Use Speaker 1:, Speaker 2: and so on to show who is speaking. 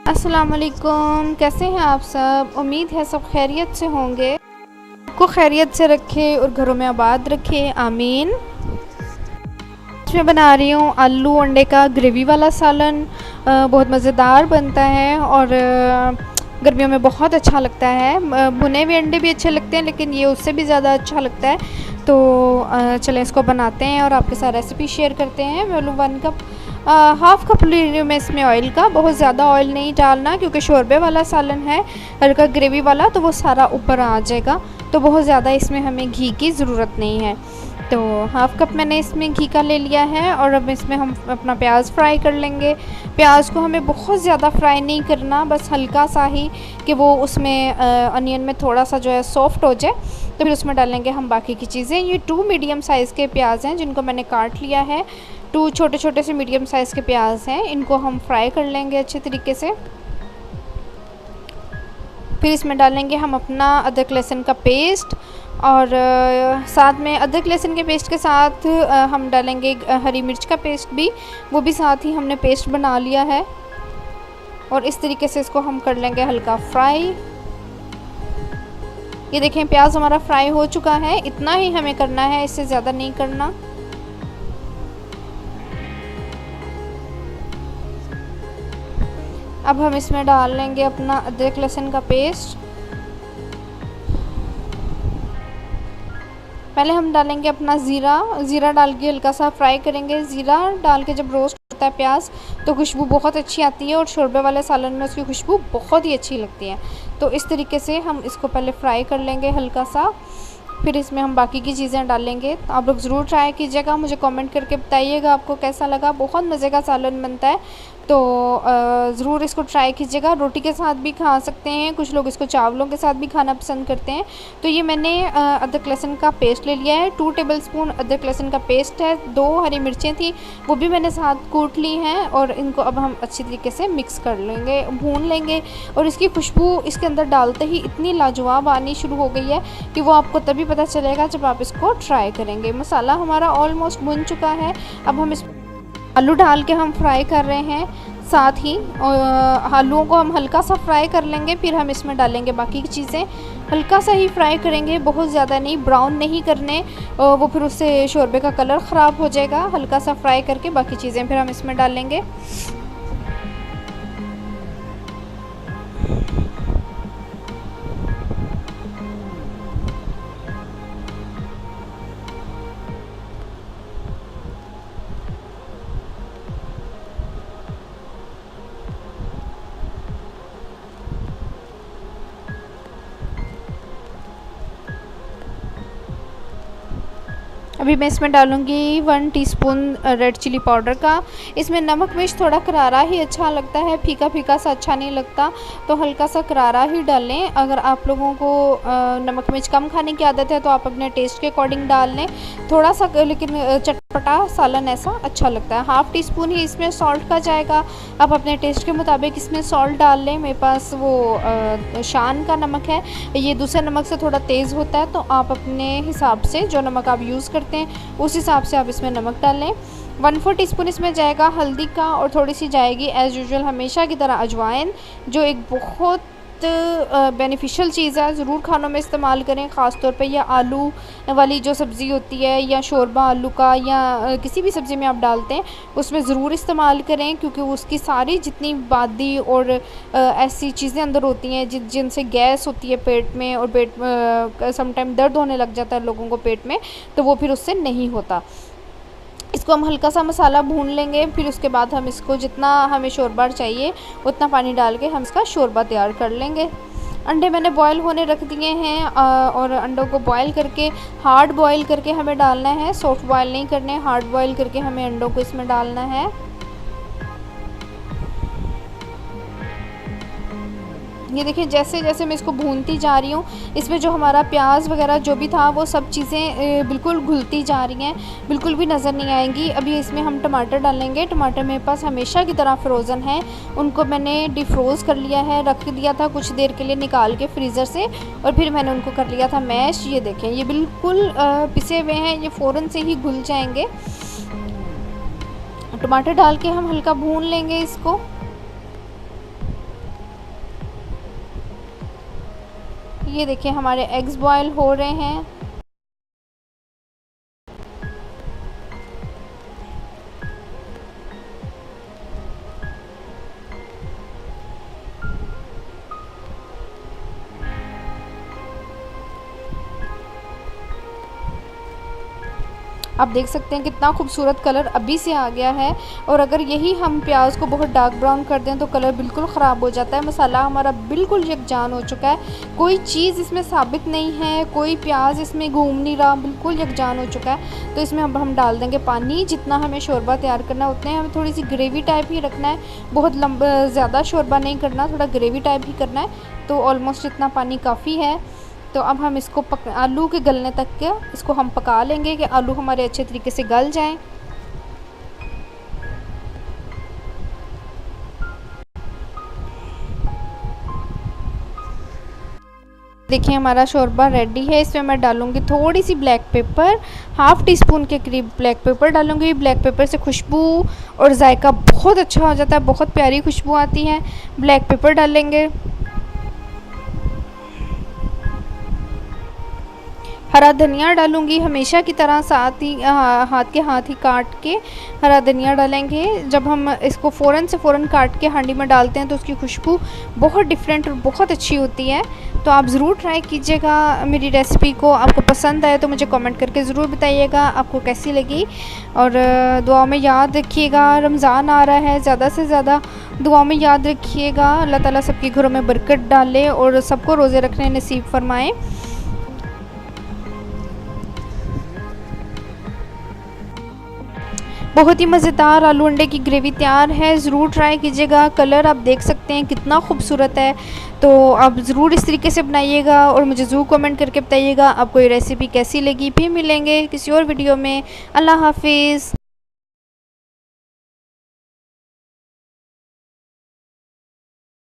Speaker 1: अस्सलाम वालेकुम, कैसे हैं आप सब। उम्मीद है सब खैरियत से होंगे। आपको खैरियत से रखे और घरों में आबाद रखे, आमीन। मैं बना रही हूँ आलू अंडे का ग्रेवी वाला सालन। बहुत मज़ेदार बनता है और गर्मियों में बहुत अच्छा लगता है। भुने हुए अंडे भी अच्छे लगते हैं, लेकिन ये उससे भी ज़्यादा अच्छा लगता है। तो चलें इसको बनाते हैं और आपके साथ रेसिपी शेयर करते हैं। मैं 1 कप हाफ़ कप ले रही हूँ मैं इसमें ऑयल का। बहुत ज़्यादा ऑयल नहीं डालना, क्योंकि शोरबे वाला सालन है, हल्का ग्रेवी वाला, तो वो सारा ऊपर आ जाएगा। तो बहुत ज़्यादा इसमें हमें घी की ज़रूरत नहीं है। तो हाफ़ कप मैंने इसमें घी का ले लिया है और अब इसमें हम अपना प्याज फ्राई कर लेंगे। प्याज को हमें बहुत ज़्यादा फ्राई नहीं करना, बस हल्का सा ही, कि वो उसमें अनियन में थोड़ा सा जो है सॉफ्ट हो जाए। तो फिर उसमें डालेंगे हम बाकी की चीज़ें। ये 2 मीडियम साइज़ के प्याज हैं जिनको मैंने काट लिया है। 2 छोटे छोटे से मीडियम साइज़ के प्याज हैं, इनको हम फ्राई कर लेंगे अच्छे तरीके से। फिर इसमें डालेंगे हम अपना अदरक लहसुन का पेस्ट, और साथ में अदरक लहसुन के पेस्ट के साथ हम डालेंगे हरी मिर्च का पेस्ट भी, वो भी साथ ही हमने पेस्ट बना लिया है। और इस तरीके से इसको हम कर लेंगे हल्का फ्राई। ये देखें प्याज हमारा फ्राई हो चुका है, इतना ही हमें करना है, इससे ज़्यादा नहीं करना। अब हम इसमें डाल लेंगे अपना अदरक लहसुन का पेस्ट। पहले हम डालेंगे अपना ज़ीरा डाल के हल्का सा फ्राई करेंगे। ज़ीरा डाल के जब रोस्ट होता है प्याज, तो खुशबू बहुत अच्छी आती है, और शोरबे वाले सालन में उसकी खुशबू बहुत ही अच्छी लगती है। तो इस तरीके से हम इसको पहले फ्राई कर लेंगे हल्का सा। फिर इसमें हम बाकी की चीज़ें डालेंगे। तो आप लोग ज़रूर ट्राई कीजिएगा, मुझे कमेंट करके बताइएगा आपको कैसा लगा। बहुत मज़े का सालन बनता है, तो ज़रूर इसको ट्राई कीजिएगा। रोटी के साथ भी खा सकते हैं, कुछ लोग इसको चावलों के साथ भी खाना पसंद करते हैं। तो ये मैंने अदरक लहसुन का पेस्ट ले लिया है, 2 टेबलस्पून अदरक लहसुन का पेस्ट है। 2 हरी मिर्चें थी, वो भी मैंने साथ कूट ली हैं, और इनको अब हम अच्छी तरीके से मिक्स कर लेंगे, भून लेंगे। और इसकी खुशबू इसके अंदर डालते ही इतनी लाजवाब आनी शुरू हो गई है कि वो आपको तभी पता चलेगा जब आप इसको ट्राई करेंगे। मसाला हमारा ऑलमोस्ट भुन चुका है। अब हम इस आलू डाल के हम फ्राई कर रहे हैं। साथ ही आलूओं को हम हल्का सा फ्राई कर लेंगे, फिर हम इसमें डालेंगे बाकी की चीज़ें। हल्का सा ही फ्राई करेंगे, बहुत ज़्यादा नहीं, ब्राउन नहीं करने, वो फिर उससे शोरबे का कलर ख़राब हो जाएगा। हल्का सा फ्राई करके बाकी चीज़ें फिर हम इसमें डालेंगे। अभी मैं इसमें डालूँगी 1 टीस्पून रेड चिली पाउडर का। इसमें नमक मिर्च थोड़ा करारा ही अच्छा लगता है, फीका फीका सा अच्छा नहीं लगता, तो हल्का सा करारा ही डालें। अगर आप लोगों को नमक मिर्च कम खाने की आदत है तो आप अपने टेस्ट के अकॉर्डिंग डाल लें थोड़ा सा, लेकिन चटपटा सालन ऐसा अच्छा लगता है। हाफ़ टी स्पून ही इसमें सॉल्ट का जाएगा, आप अपने टेस्ट के मुताबिक इसमें सॉल्ट डाल लें। मेरे पास वो शान का नमक है, ये दूसरे नमक से थोड़ा तेज़ होता है, तो आप अपने हिसाब से जो नमक आप यूज़ करते हैं उस हिसाब से आप इसमें नमक डालें। 1/4 टीस्पून इसमें जाएगा हल्दी का, और थोड़ी सी जाएगी एज़ यूजुअल हमेशा की तरह अजवाइन, जो एक बहुत बेनिफिशियल चीज़ है। ज़रूर खानों में इस्तेमाल करें, ख़ास तौर पे या आलू वाली जो सब्ज़ी होती है, या शोरबा आलू का, या किसी भी सब्ज़ी में आप डालते हैं उसमें ज़रूर इस्तेमाल करें, क्योंकि उसकी सारी जितनी बादी और ऐसी चीज़ें अंदर होती हैं जिनसे गैस होती है पेट में, और पेट समटाइम दर्द होने लग जाता है लोगों को पेट में, तो वो फिर उससे नहीं होता। इसको हम हल्का सा मसाला भून लेंगे, फिर उसके बाद हम इसको जितना हमें शोरबा चाहिए उतना पानी डाल के हम इसका शोरबा तैयार कर लेंगे। अंडे मैंने बॉईल होने रख दिए हैं, और अंडों को बॉईल करके हार्ड बॉईल करके हमें डालना है, सॉफ्ट बॉईल नहीं करने, हार्ड बॉईल करके हमें अंडों को इसमें डालना है। ये देखिए जैसे जैसे मैं इसको भूनती जा रही हूँ, इसमें जो हमारा प्याज वगैरह जो भी था वो सब चीज़ें बिल्कुल घुलती जा रही हैं, बिल्कुल भी नज़र नहीं आएंगी। अभी इसमें हम टमाटर डालेंगे। टमाटर मेरे पास हमेशा की तरह फ्रोज़न है, उनको मैंने डिफ्रोज़ कर लिया है, रख दिया था कुछ देर के लिए निकाल के फ्रीज़र से, और फिर मैंने उनको कर लिया था मैश। ये देखें ये बिल्कुल पिसे हुए हैं, ये फ़ौरन से ही घुल जाएंगे। टमाटर डाल के हम हल्का भून लेंगे इसको। ये देखिए हमारे एग्स बॉयल हो रहे हैं। आप देख सकते हैं कितना खूबसूरत कलर अभी से आ गया है। और अगर यही हम प्याज को बहुत डार्क ब्राउन कर दें तो कलर बिल्कुल ख़राब हो जाता है। मसाला हमारा बिल्कुल यकजान हो चुका है, कोई चीज़ इसमें साबित नहीं है, कोई प्याज इसमें घूम नहीं रहा, बिल्कुल यकजान हो चुका है। तो इसमें अब हम डाल देंगे पानी। जितना हमें शोरबा तैयार करना है उतने हमें थोड़ी सी ग्रेवी टाइप ही रखना है, बहुत ज़्यादा शोरबा नहीं करना, थोड़ा ग्रेवी टाइप ही करना है। तो ऑलमोस्ट इतना पानी काफ़ी है। तो अब हम इसको आलू के गलने तक के इसको हम पका लेंगे कि आलू हमारे अच्छे तरीके से गल जाएं। देखिए हमारा शोरबा रेडी है। इसमें मैं डालूंगी थोड़ी सी black pepper, half teaspoon के करीब ब्लैक पेपर डालूंगी। ब्लैक पेपर से खुशबू और जायका बहुत अच्छा हो जाता है, बहुत प्यारी खुशबू आती है। ब्लैक पेपर डालेंगे। हरा धनिया डालूंगी, हमेशा की तरह साथ ही हाथ ही काट के हरा धनिया डालेंगे। जब हम इसको फ़ौरन काट के हांडी में डालते हैं तो उसकी खुशबू बहुत डिफरेंट और बहुत अच्छी होती है। तो आप ज़रूर ट्राई कीजिएगा मेरी रेसिपी को। आपको पसंद आए तो मुझे कमेंट करके ज़रूर बताइएगा आपको कैसी लगी। और दुआ में याद रखिएगा, रमज़ान आ रहा है, ज़्यादा से ज़्यादा दुआ में याद रखिएगा। अल्लाह ताला सबके घरों में बरकत डाले और सबको रोज़े रखने नसीब फरमाए। बहुत ही मज़ेदार आलू अंडे की ग्रेवी तैयार है, ज़रूर ट्राई कीजिएगा। कलर आप देख सकते हैं कितना खूबसूरत है। तो आप ज़रूर इस तरीके से बनाइएगा और मुझे ज़रूर कमेंट करके बताइएगा आपको ये रेसिपी कैसी लगी। फिर मिलेंगे किसी और वीडियो में। अल्लाह हाफिज़।